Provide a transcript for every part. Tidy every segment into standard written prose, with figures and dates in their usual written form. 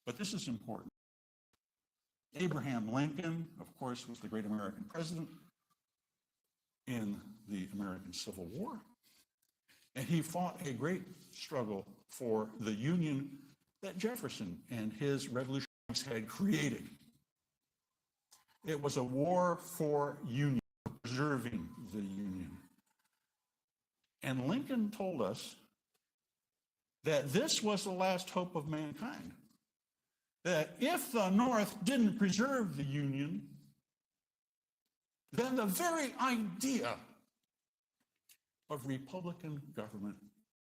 But this is important. Abraham Lincoln, of course, was the great American president in the American Civil War. And he fought a great struggle for the Union that Jefferson and his revolutionaries had created. It was a war for union, preserving the Union. And Lincoln told us that this was the last hope of mankind. That if the North didn't preserve the Union, then the very idea of Republican government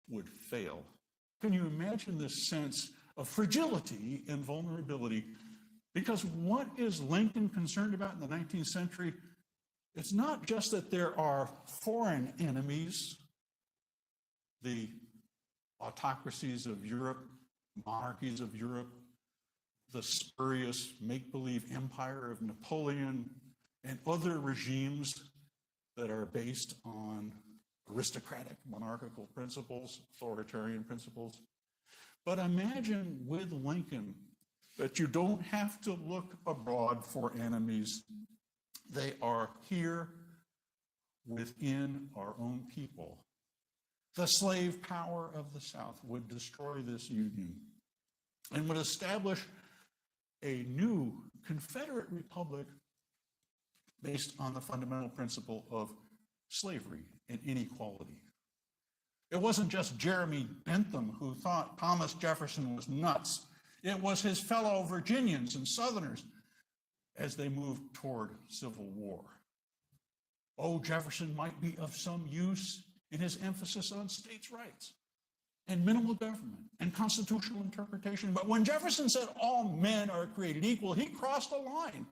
would fail. Can you imagine this sense of fragility and vulnerability? Because what is Lincoln concerned about in the 19th century? It's not just that there are foreign enemies, the autocracies of Europe, monarchies of Europe, the spurious make-believe empire of Napoleon, and other regimes that are based on aristocratic monarchical principles, authoritarian principles. But imagine with Lincoln that you don't have to look abroad for enemies. They are here within our own people. The slave power of the South would destroy this union and would establish a new Confederate republic based on the fundamental principle of slavery and inequality. It wasn't just Jeremy Bentham who thought Thomas Jefferson was nuts. It was his fellow Virginians and Southerners as they moved toward civil war. Oh, Jefferson might be of some use in his emphasis on states' rights and minimal government and constitutional interpretation. But when Jefferson said all men are created equal, he crossed a line.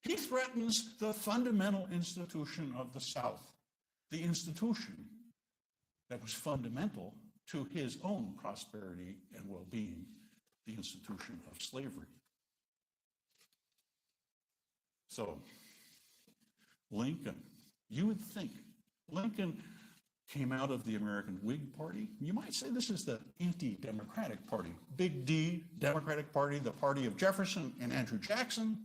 He threatens the fundamental institution of the South, the institution that was fundamental to his own prosperity and well-being, the institution of slavery. So, Lincoln, you would think, Lincoln came out of the American Whig Party. You might say this is the anti-democratic party. Big D, Democratic Party, the party of Jefferson and Andrew Jackson.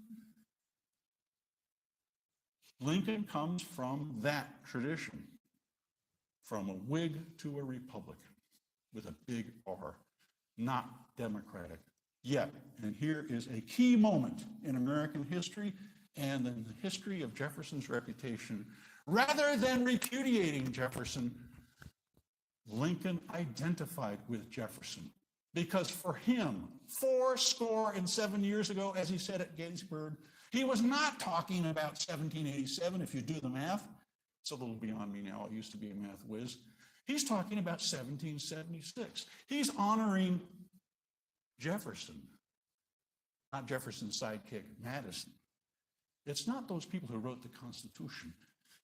Lincoln comes from that tradition, from a Whig to a Republican, with a big R, not Democratic yet. And here is a key moment in American history and in the history of Jefferson's reputation. Rather than repudiating Jefferson, Lincoln identified with Jefferson because for him, 77 years ago, as he said at Gettysburg, he was not talking about 1787, if you do the math. It's a little beyond me now. I used to be a math whiz. He's talking about 1776. He's honoring Jefferson, not Jefferson's sidekick, Madison. It's not those people who wrote the Constitution.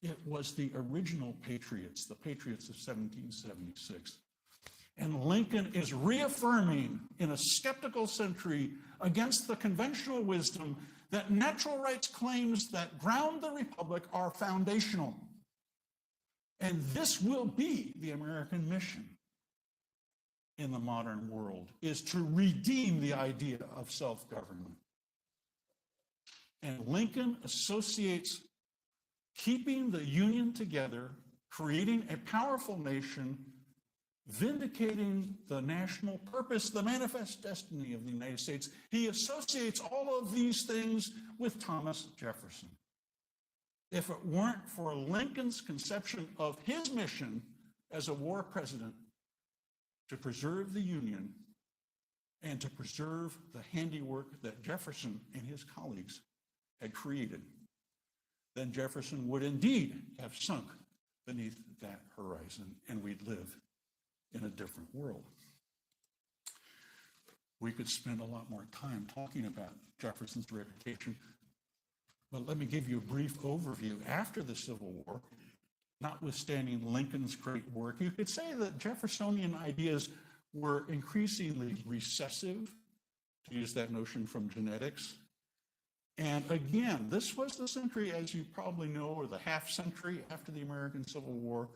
It was the original patriots, the patriots of 1776. And Lincoln is reaffirming in a skeptical century against the conventional wisdom that natural rights claims that ground the republic are foundational. And this will be the American mission in the modern world, is to redeem the idea of self-government. And Lincoln associates keeping the Union together, creating a powerful nation, vindicating the national purpose, the manifest destiny of the United States. He associates all of these things with Thomas Jefferson. If it weren't for Lincoln's conception of his mission as a war president to preserve the Union and to preserve the handiwork that Jefferson and his colleagues had created, then Jefferson would indeed have sunk beneath that horizon, and we'd live in a different world. We could spend a lot more time talking about Jefferson's reputation, but let me give you a brief overview. After the Civil War, notwithstanding Lincoln's great work, you could say that Jeffersonian ideas were increasingly recessive, to use that notion from genetics. And again, this was the century, as you probably know, or the half century after the American Civil War,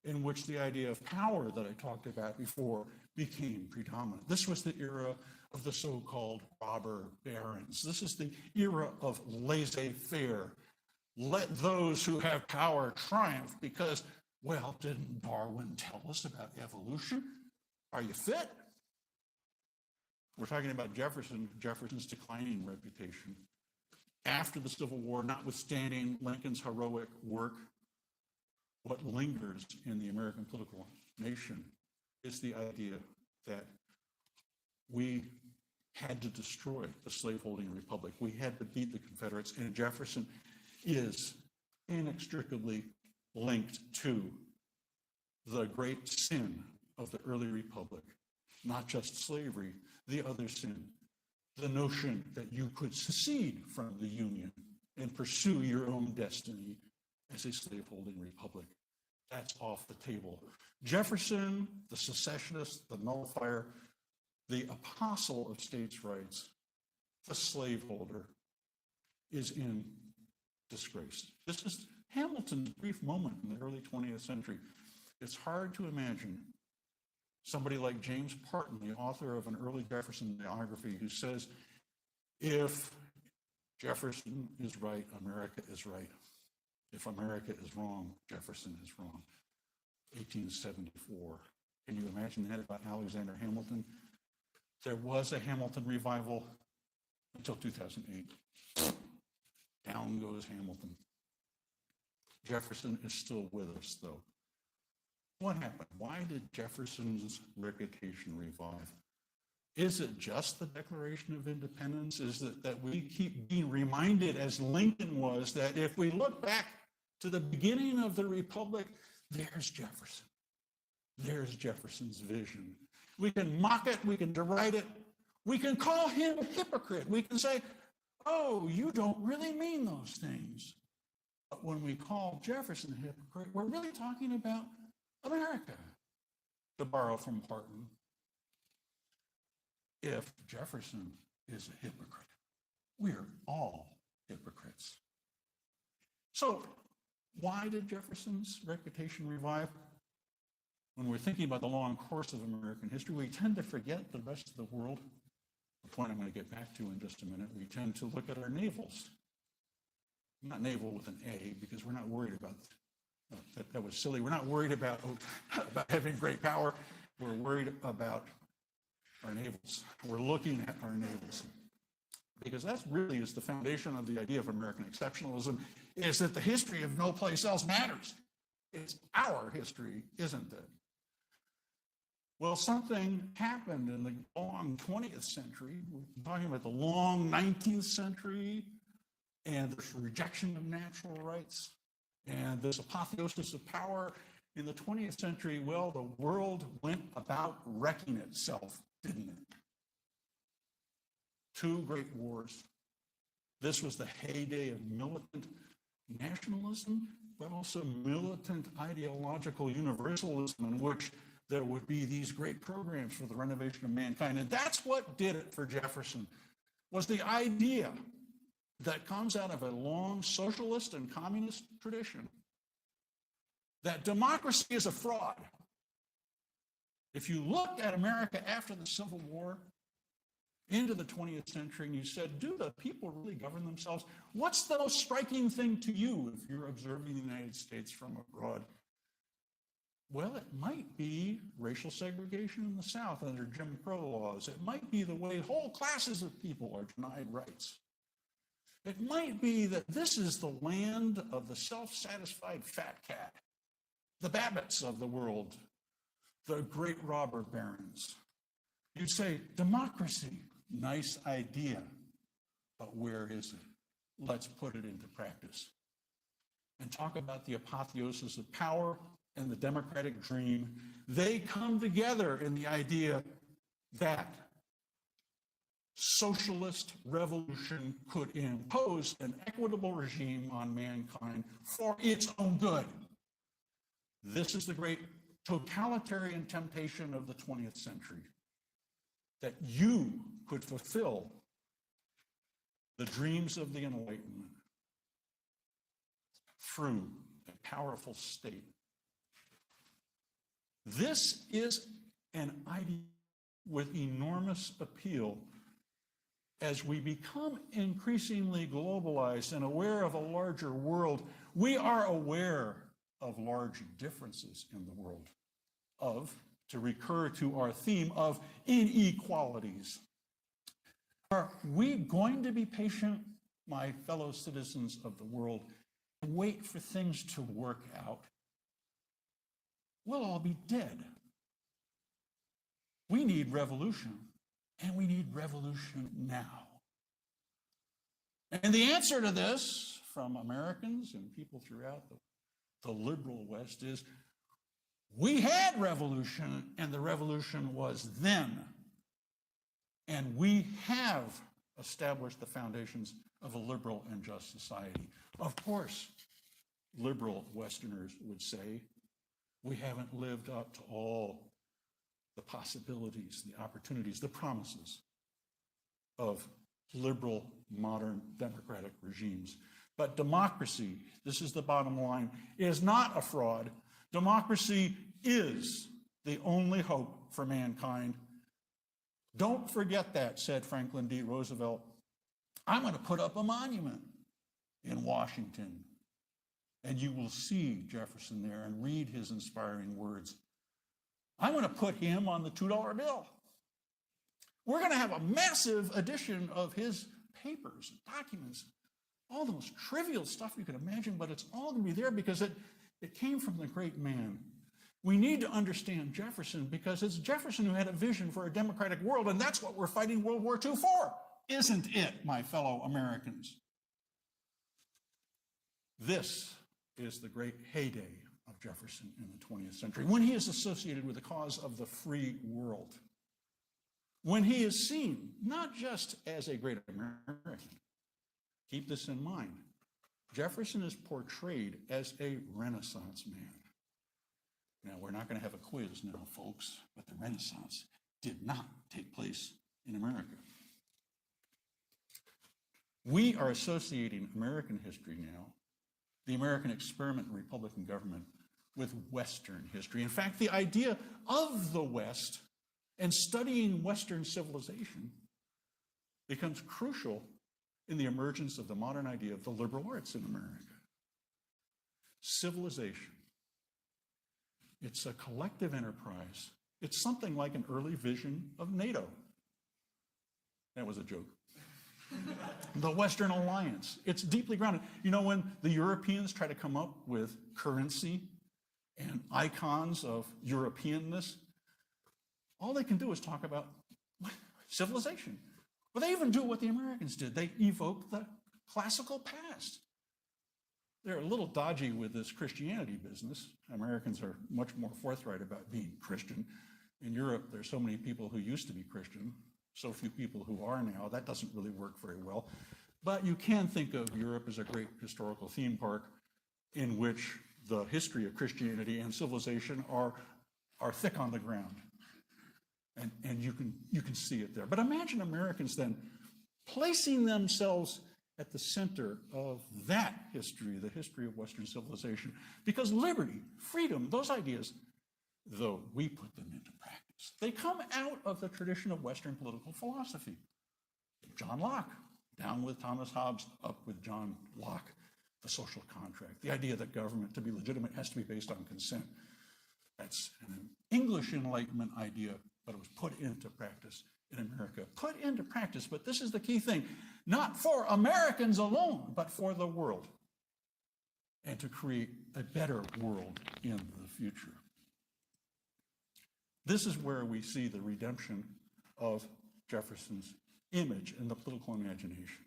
in which the idea of power that I talked about before became predominant. This was the era of the so-called robber barons. This is the era of laissez-faire. Let those who have power triumph because, well, didn't Darwin tell us about evolution? Are you fit? We're talking about Jefferson's declining reputation. After the Civil War, notwithstanding Lincoln's heroic work, what lingers in the American political nation is the idea that we had to destroy the slaveholding republic. We had to beat the Confederates, and Jefferson is inextricably linked to the great sin of the early republic, not just slavery, the other sin, the notion that you could secede from the Union and pursue your own destiny as a slaveholding republic. That's off the table. Jefferson, the secessionist, the nullifier, the apostle of states' rights, the slaveholder, is in disgrace. This is Hamilton's brief moment in the early 20th century. It's hard to imagine somebody like James Parton, the author of an early Jefferson biography, who says, if Jefferson is right, America is right. If America is wrong, Jefferson is wrong. 1874. Can you imagine that about Alexander Hamilton? There was a Hamilton revival until 2008. Down goes Hamilton. Jefferson is still with us, though. What happened? Why did Jefferson's reputation revive? Is it just the Declaration of Independence? Is it that we keep being reminded, as Lincoln was, that if we look back to the beginning of the Republic, there's Jefferson. There's Jefferson's vision. We can mock it, we can deride it, we can call him a hypocrite. We can say, oh, you don't really mean those things. But when we call Jefferson a hypocrite, we're really talking about America, to borrow from Parton. If Jefferson is a hypocrite, we're all hypocrites. So why did Jefferson's reputation revive? When we're thinking about the long course of American history, we tend to forget the rest of the world. The point I'm going to get back to in just a minute. We tend to look at our navels. Not naval with an A, because we're not worried about that was silly. We're not worried about having great power. We're worried about our navels. We're looking at our navels. Because that really is the foundation of the idea of American exceptionalism, is that the history of no place else matters. It's our history, isn't it? Well, something happened in the long 20th century. We're talking about the long 19th century and this rejection of natural rights and this apotheosis of power. In the 20th century, well, the world went about wrecking itself, didn't it? Two great wars. This was the heyday of militant nationalism, but also militant ideological universalism, in which there would be these great programs for the renovation of mankind. And that's what did it for Jefferson, was the idea that comes out of a long socialist and communist tradition that democracy is a fraud. If you looked at America after the Civil War into the 20th century and you said, do the people really govern themselves? What's the most striking thing to you if you're observing the United States from abroad? Well, it might be racial segregation in the South under Jim Crow laws. It might be the way whole classes of people are denied rights. It might be that this is the land of the self-satisfied fat cat, the Babbitts of the world, the great robber barons. You'd say, democracy, nice idea, but where is it? Let's put it into practice. And talk about the apotheosis of power and the democratic dream. They come together in the idea that socialist revolution could impose an equitable regime on mankind for its own good. This is the great totalitarian temptation of the 20th century, that you could fulfill the dreams of the Enlightenment through a powerful state. This is an idea with enormous appeal. As we become increasingly globalized and aware of a larger world, we are aware of large differences in the world, to recur to our theme of inequalities. Are we going to be patient, my fellow citizens of the world, and wait for things to work out? We'll all be dead. We need revolution, and we need revolution now. And the answer to this from Americans and people throughout the liberal West is, we had revolution, and the revolution was then. And we have established the foundations of a liberal and just society. Of course, liberal Westerners would say, we haven't lived up to all the possibilities, the opportunities, the promises of liberal, modern, democratic regimes. But democracy, this is the bottom line, is not a fraud. Democracy is the only hope for mankind. Don't forget that, said Franklin D. Roosevelt. I'm going to put up a monument in Washington, and you will see Jefferson there and read his inspiring words. I'm going to put him on the $2 bill. We're going to have a massive edition of his papers and documents, all the most trivial stuff you could imagine, but it's all going to be there because it came from the great man. We need to understand Jefferson because it's Jefferson who had a vision for a democratic world, and that's what we're fighting World War II for, isn't it, my fellow Americans? This is the great heyday of Jefferson in the 20th century, when he is associated with the cause of the free world, when he is seen not just as a great American. Keep this in mind. Jefferson is portrayed as a Renaissance man. Now, we're not going to have a quiz now, folks, but the Renaissance did not take place in America. We are associating American history now, the American experiment in Republican government, with Western history. In fact, the idea of the West and studying Western civilization becomes crucial in the emergence of the modern idea of the liberal arts in America. Civilization. It's a collective enterprise. It's something like an early vision of NATO. That was a joke. The Western Alliance. It's deeply grounded. You know, when the Europeans try to come up with currency and icons of Europeanness, all they can do is talk about civilization. Well, they even do what the Americans did. They evoke the classical past. They're a little dodgy with this Christianity business. Americans are much more forthright about being Christian. In Europe, there's so many people who used to be Christian, so few people who are now. That doesn't really work very well. But you can think of Europe as a great historical theme park in which the history of Christianity and civilization are thick on the ground. And you can see it there. But imagine Americans then placing themselves at the center of that history, the history of Western civilization, because liberty, freedom, those ideas, though we put them into practice, they come out of the tradition of Western political philosophy. John Locke, down with Thomas Hobbes, up with John Locke, the social contract, the idea that government, to be legitimate, has to be based on consent. That's an English Enlightenment idea, but it was put into practice in America. Put into practice, but this is the key thing, not for Americans alone, but for the world, and to create a better world in the future. This is where we see the redemption of Jefferson's image in the political imagination.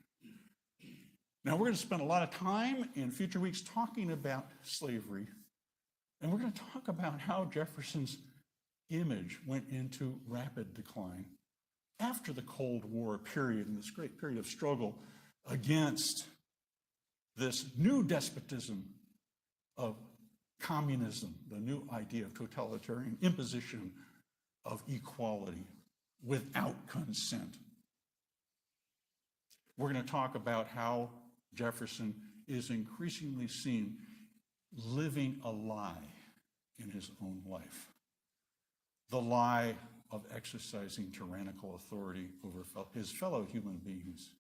Now, we're going to spend a lot of time in future weeks talking about slavery, and we're going to talk about how Jefferson's image went into rapid decline after the Cold War period and this great period of struggle against this new despotism of communism, the new idea of totalitarian imposition of equality without consent. We're going to talk about how Jefferson is increasingly seen living a lie in his own life. the lie of exercising tyrannical authority over his fellow human beings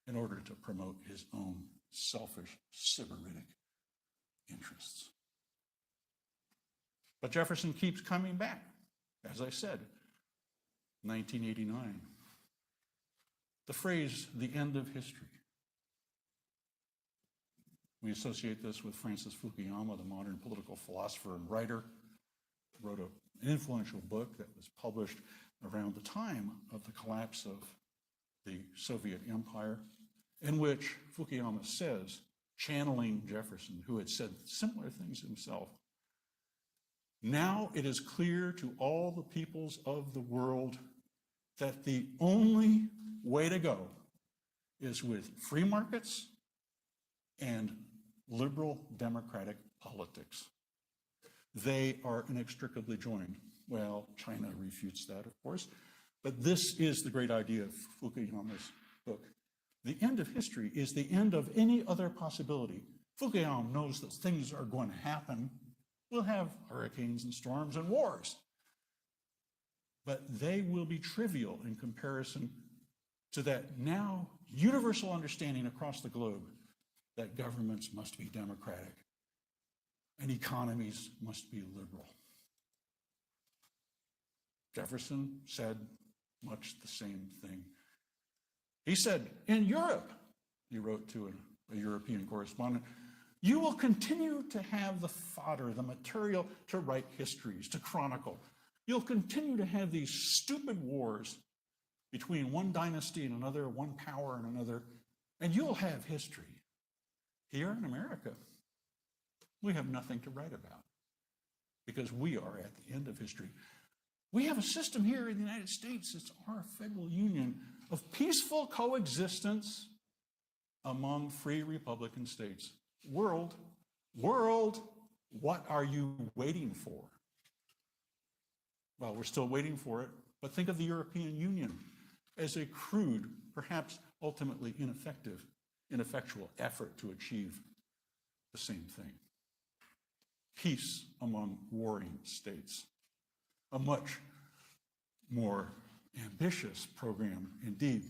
in order to promote his own selfish, sybaritic interests. But Jefferson keeps coming back. As I said, 1989. The phrase, the end of history. We associate this with Francis Fukuyama, the modern political philosopher and writer, who wrote an influential book that was published around the time of the collapse of the Soviet Empire, in which Fukuyama says, channeling Jefferson, who had said similar things himself, now it is clear to all the peoples of the world that the only way to go is with free markets and liberal democratic politics. They are inextricably joined. Well, China refutes that, of course, but this is the great idea of Fukuyama's book. The end of history is the end of any other possibility. Fukuyama knows that things are going to happen. We'll have hurricanes and storms and wars, but they will be trivial in comparison to that now universal understanding across the globe that governments must be democratic and economies must be liberal. Jefferson said much the same thing. He said, in Europe, he wrote to a European correspondent, you will continue to have the fodder, the material to write histories, to chronicle. You'll continue to have these stupid wars between one dynasty and another, one power and another, and you'll have history. Here in America, we have nothing to write about because we are at the end of history. We have a system here in the United States, it's our federal union, of peaceful coexistence among free Republican states. World, what are you waiting for? Well, we're still waiting for it, but think of the European Union as a crude, perhaps ultimately ineffectual effort to achieve the same thing. Peace among warring states. A much more ambitious program, indeed,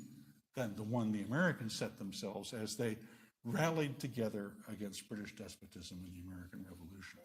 than the one the Americans set themselves as they rallied together against British despotism in the American Revolution.